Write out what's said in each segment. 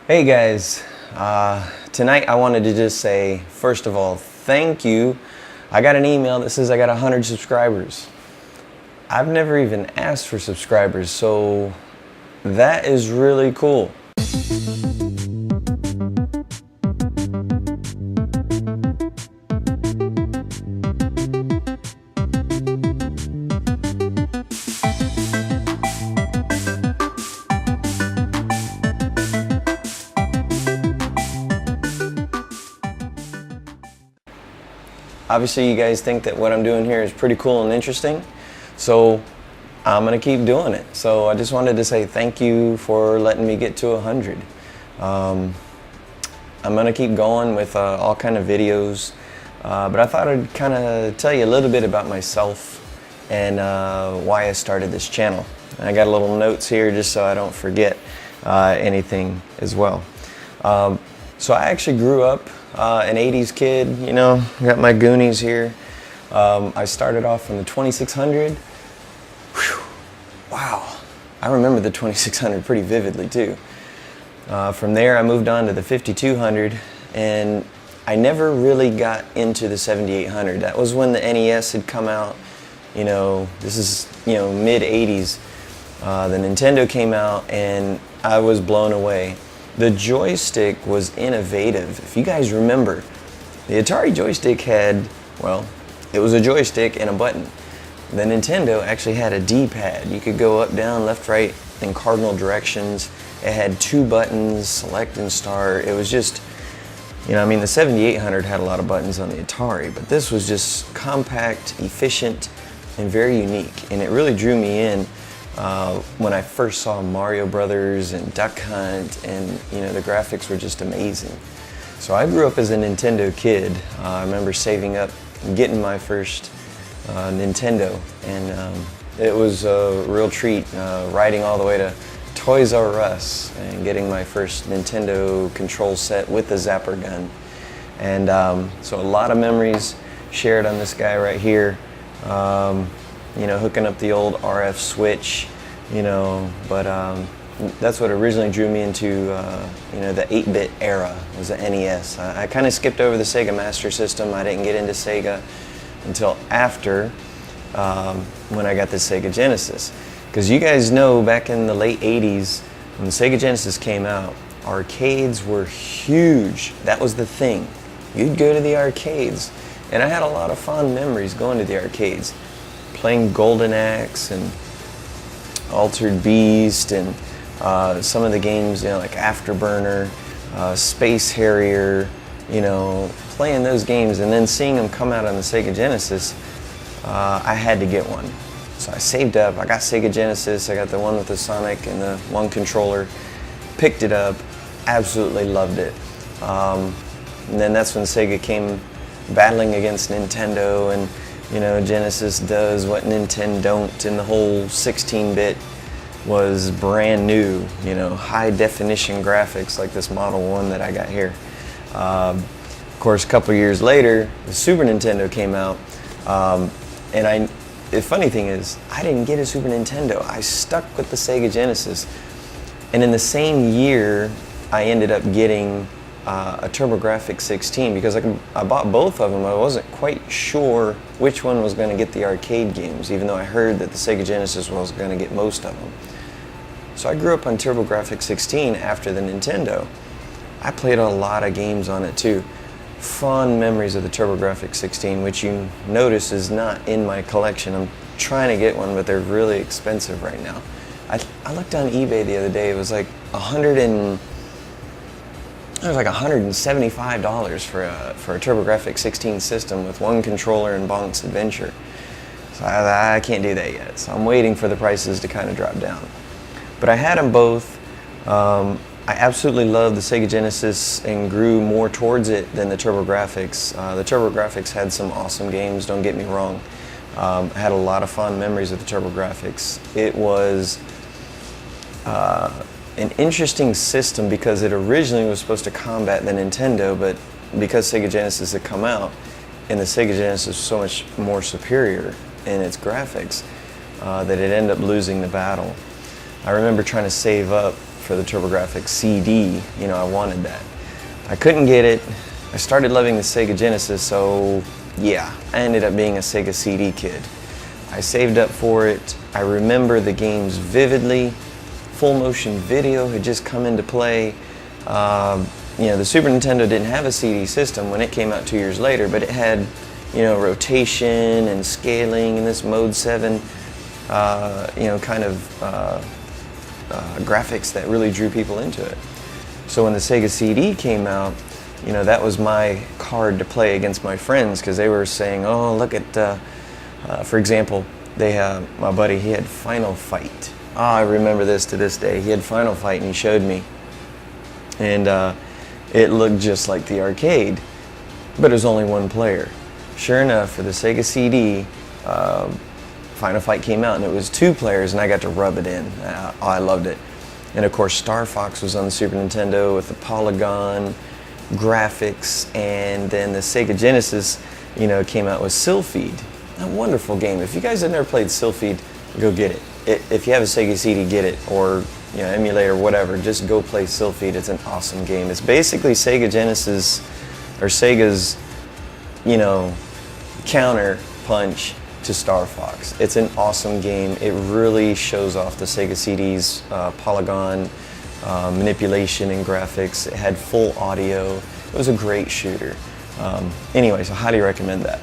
Hey guys, tonight I wanted to just say, first of all, thank you. I got an email that says I got 100 subscribers. I've never even asked for subscribers, so that is really cool. Obviously you guys think that what I'm doing here is pretty cool and interesting, so I'm gonna keep doing it. So I just wanted to say thank you for letting me get to 100. I'm gonna keep going with all kind of videos, but I thought I'd kind of tell you a little bit about myself and why I started this channel. And I got a little notes here just so I don't forget anything as well. So I actually grew up an 80s kid, you know, got my Goonies here. I started off from the 2600. Whew. Wow, I remember the 2600 pretty vividly too. From there I moved on to the 5200, and I never really got into the 7800. That was when the NES had come out. You know, this is, you know, mid 80s. The Nintendo came out and I was blown away. The joystick was innovative. If you guys remember, the Atari joystick had, well, it was a joystick and a button. The Nintendo actually had a D-pad. You could go up, down, left, right in cardinal directions. It had 2 buttons, select and start. It was just, you know, I mean, the 7800 had a lot of buttons on the Atari, but this was just compact, efficient, and very unique. And it really drew me in when I first saw Mario Brothers and Duck Hunt, and you know, the graphics were just amazing. So I grew up as a Nintendo kid. I remember saving up and getting my first Nintendo, and it was a real treat riding all the way to Toys R Us and getting my first Nintendo control set with the zapper gun. And so a lot of memories shared on this guy right here. You know, hooking up the old RF switch, you know, but that's what originally drew me into, you know, the 8-bit era, was the NES. I kind of skipped over the Sega Master System. I didn't get into Sega until after when I got the Sega Genesis. Because you guys know, back in the late 80s, when the Sega Genesis came out, arcades were huge. That was the thing. You'd go to the arcades, and I had a lot of fond memories going to the arcades, playing Golden Axe and Altered Beast, and some of the games, you know, like Afterburner, Space Harrier, you know, playing those games and then seeing them come out on the Sega Genesis. I had to get one. So I saved up, I got Sega Genesis, I got the one with the Sonic and the one controller, picked it up, absolutely loved it. And then that's when Sega came battling against Nintendo, and you know, Genesis does what Nintendo don't, and the whole 16-bit was brand new, you know, high definition graphics like this Model 1 that I got here. Of course, a couple years later, the Super Nintendo came out, and the funny thing is, I didn't get a Super Nintendo. I stuck with the Sega Genesis, and in the same year, I ended up getting a TurboGrafx 16, because I bought both of them. I wasn't quite sure which one was going to get the arcade games, even though I heard that the Sega Genesis was going to get most of them. So I grew up on TurboGrafx 16 after the Nintendo. I played a lot of games on it too. Fond memories of the TurboGrafx 16, which you notice is not in my collection. I'm trying to get one, but they're really expensive right now. I looked on eBay the other day. It was like $175 for a TurboGrafx 16 system with one controller and Bonk's Adventure. So I can't do that yet. So I'm waiting for the prices to kind of drop down. But I had them both. I absolutely loved the Sega Genesis and grew more towards it than the TurboGrafx. The TurboGrafx had some awesome games, don't get me wrong. I had a lot of fond memories of the TurboGrafx. It was an interesting system because it originally was supposed to combat the Nintendo, but because Sega Genesis had come out and the Sega Genesis was so much more superior in its graphics, that it ended up losing the battle. I remember trying to save up for the TurboGrafx CD. You know, I wanted that. I couldn't get it. I started loving the Sega Genesis, so yeah, I ended up being a Sega CD kid. I saved up for it. I remember the games vividly. Full motion video had just come into play. You know, the Super Nintendo didn't have a CD system when it came out 2 years later, but it had, you know, rotation and scaling and this Mode 7, you know, kind of graphics that really drew people into it. So when the Sega CD came out, you know, that was my card to play against my friends, because they were saying, oh, look at, for example, my buddy, he had Final Fight. Oh, I remember this to this day. He had Final Fight and he showed me. And it looked just like the arcade, but it was only one player. Sure enough, for the Sega CD, Final Fight came out and it was 2 players, and I got to rub it in. Oh, I loved it. And of course, Star Fox was on the Super Nintendo with the polygon graphics, and then the Sega Genesis, you know, came out with Sylpheed. A wonderful game. If you guys have never played Sylpheed, go get it. If you have a Sega CD, get it, or you know, emulator, whatever. Just go play Sylpheed. It's an awesome game. It's basically Sega Genesis, or Sega's, you know, counter punch to Star Fox. It's an awesome game. It really shows off the Sega CD's polygon manipulation and graphics. It had full audio. It was a great shooter. Anyway, so highly recommend that.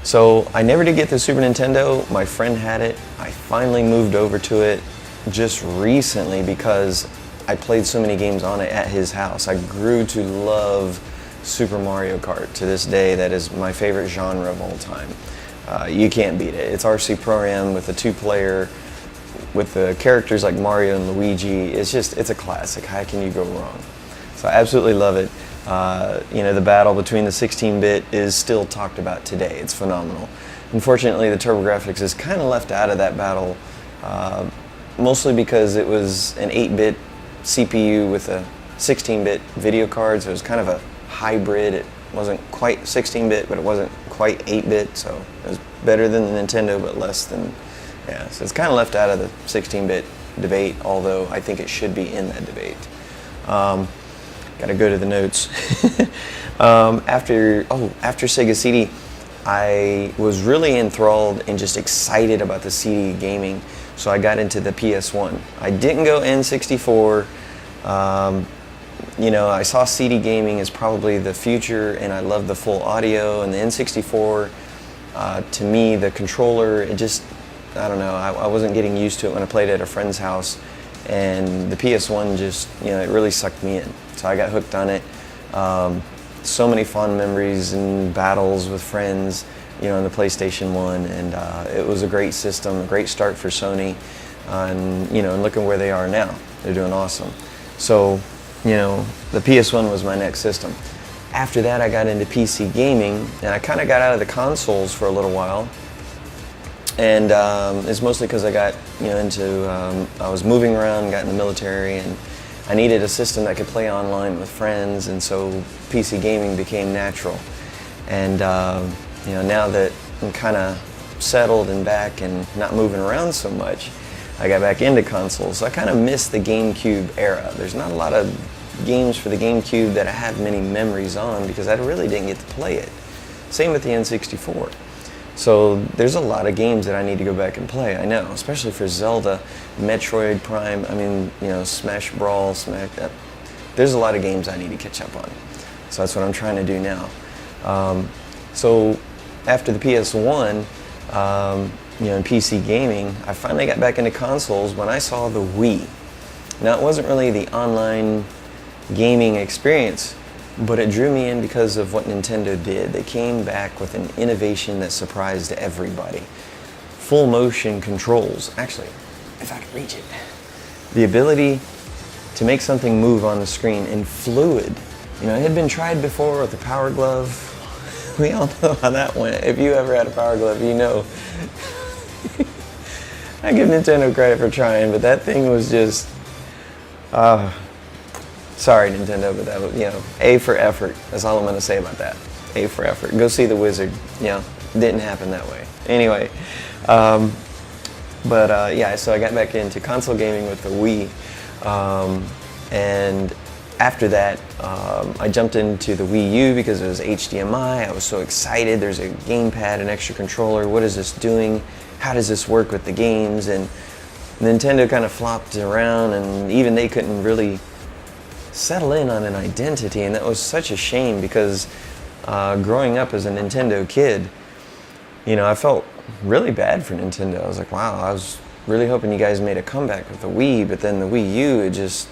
So I never did get the Super Nintendo. My friend had it. I finally moved over to it just recently because I played so many games on it at his house. I grew to love Super Mario Kart to this day. That is my favorite genre of all time. You can't beat it. It's RC Pro-Am with a 2-player, with the characters like Mario and Luigi. It's a classic. How can you go wrong? So I absolutely love it. You know, the battle between the 16-bit is still talked about today. It's phenomenal. Unfortunately, the TurboGrafx is kind of left out of that battle, mostly because it was an 8-bit CPU with a 16-bit video card, so it was kind of a hybrid. It wasn't quite 16-bit, but it wasn't quite 8-bit, so it was better than the Nintendo, but less than, yeah. So it's kind of left out of the 16-bit debate, although I think it should be in that debate. Gotta go to the notes. After Sega CD, I was really enthralled and just excited about the CD gaming, so I got into the PS1. I didn't go N64. You know, I saw CD gaming as probably the future, and I loved the full audio, and the N64, to me, the controller, it just, I don't know, I wasn't getting used to it when I played at a friend's house, and the PS1 just, you know, it really sucked me in. So I got hooked on it. So many fond memories and battles with friends, you know, on the PlayStation 1, and it was a great system, a great start for Sony, and you know, and looking where they are now, they're doing awesome. So, you know, the PS1 was my next system. After that, I got into PC gaming, and I kind of got out of the consoles for a little while, and it's mostly because I got, you know, into, I was moving around, got in the military, and I needed a system that could play online with friends, and so PC gaming became natural. And you know, now that I'm kind of settled and back and not moving around so much, I got back into consoles. So I kind of miss the GameCube era. There's not a lot of games for the GameCube that I have many memories on because I really didn't get to play it. Same with the N64. So there's a lot of games that I need to go back and play, I know, especially for Zelda, Metroid Prime, I mean, you know, Smash Brawl, there's a lot of games I need to catch up on. So that's what I'm trying to do now. So after the PS1, you know, in PC gaming, I finally got back into consoles when I saw the Wii. Now, it wasn't really the online gaming experience, but it drew me in because of what Nintendo did. They came back with an innovation that surprised everybody. Full motion controls. Actually, if I could reach it. The ability to make something move on the screen in fluid. You know, it had been tried before with the Power Glove. We all know how that went. If you ever had a Power Glove, you know. I give Nintendo credit for trying, but that thing was just, sorry, Nintendo, but that was, you know, A for effort. That's all I'm going to say about that. A for effort. Go see The Wizard. You know, didn't happen that way. Anyway, yeah, so I got back into console gaming with the Wii. And after that, I jumped into the Wii U because it was HDMI. I was so excited. There's a gamepad, an extra controller. What is this doing? How does this work with the games? And Nintendo kind of flopped around, and even they couldn't really settle in on an identity, and that was such a shame because growing up as a Nintendo kid, you know, I felt really bad for Nintendo. I was like, wow, I was really hoping you guys made a comeback with the Wii, but then the Wii U, it just,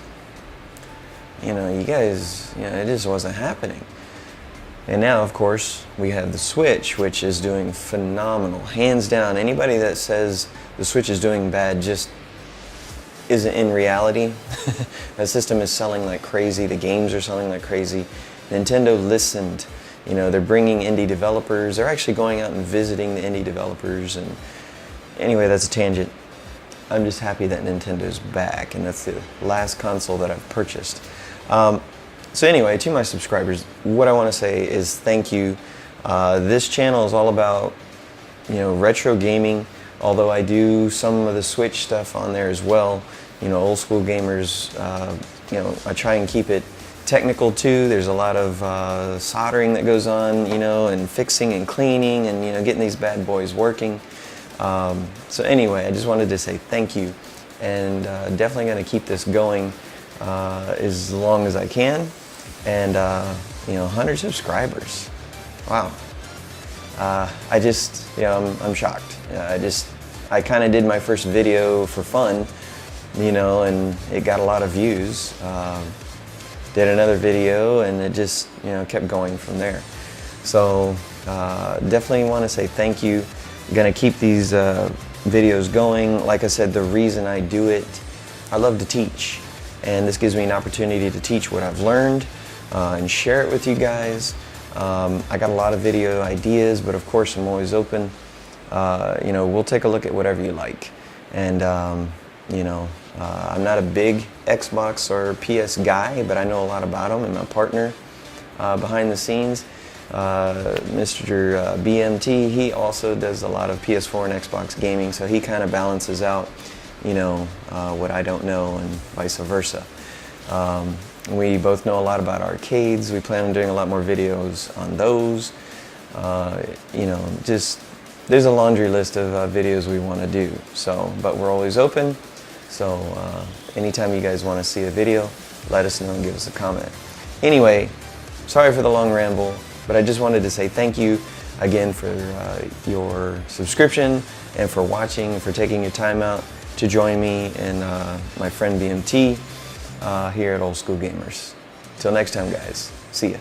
you know, you guys, you know, it just wasn't happening. And now, of course, we have the Switch, which is doing phenomenal. Hands down, anybody that says the Switch is doing bad just isn't in reality. That system is selling like crazy. The games are selling like crazy. Nintendo listened. You know, they're bringing indie developers. They're actually going out and visiting the indie developers. And anyway, that's a tangent. I'm just happy that Nintendo's back, and that's the last console that I've purchased. So anyway, to my subscribers, what I want to say is thank you. This channel is all about, you know, retro gaming, although I do some of the Switch stuff on there as well. You know, OleSchool Gamers, you know, I try and keep it technical too. There's a lot of soldering that goes on, you know, and fixing and cleaning and, you know, getting these bad boys working. So anyway, I just wanted to say thank you, and definitely going to keep this going as long as I can. And you know, 100 subscribers. Wow. I just, you know, I'm shocked. I kind of did my first video for fun, you know, and it got a lot of views. Did another video, and it just, you know, kept going from there. So definitely want to say thank you. I'm gonna keep these videos going. Like I said, the reason I do it, I love to teach, and this gives me an opportunity to teach what I've learned and share it with you guys. I got a lot of video ideas, but of course I'm always open. You know, we'll take a look at whatever you like. And you know, I'm not a big Xbox or PS guy, but I know a lot about them, and my partner behind the scenes, Mr. BMT, he also does a lot of PS4 and Xbox gaming, so he kind of balances out, you know, what I don't know, and vice versa. We both know a lot about arcades. We plan on doing a lot more videos on those. You know, just there's a laundry list of videos we want to do. So, but we're always open. So anytime you guys want to see a video, let us know and give us a comment. Anyway, sorry for the long ramble, but I just wanted to say thank you again for your subscription, and for watching, and for taking your time out to join me and my friend BMT here at OleSchool Gamers. Till next time, guys. See ya.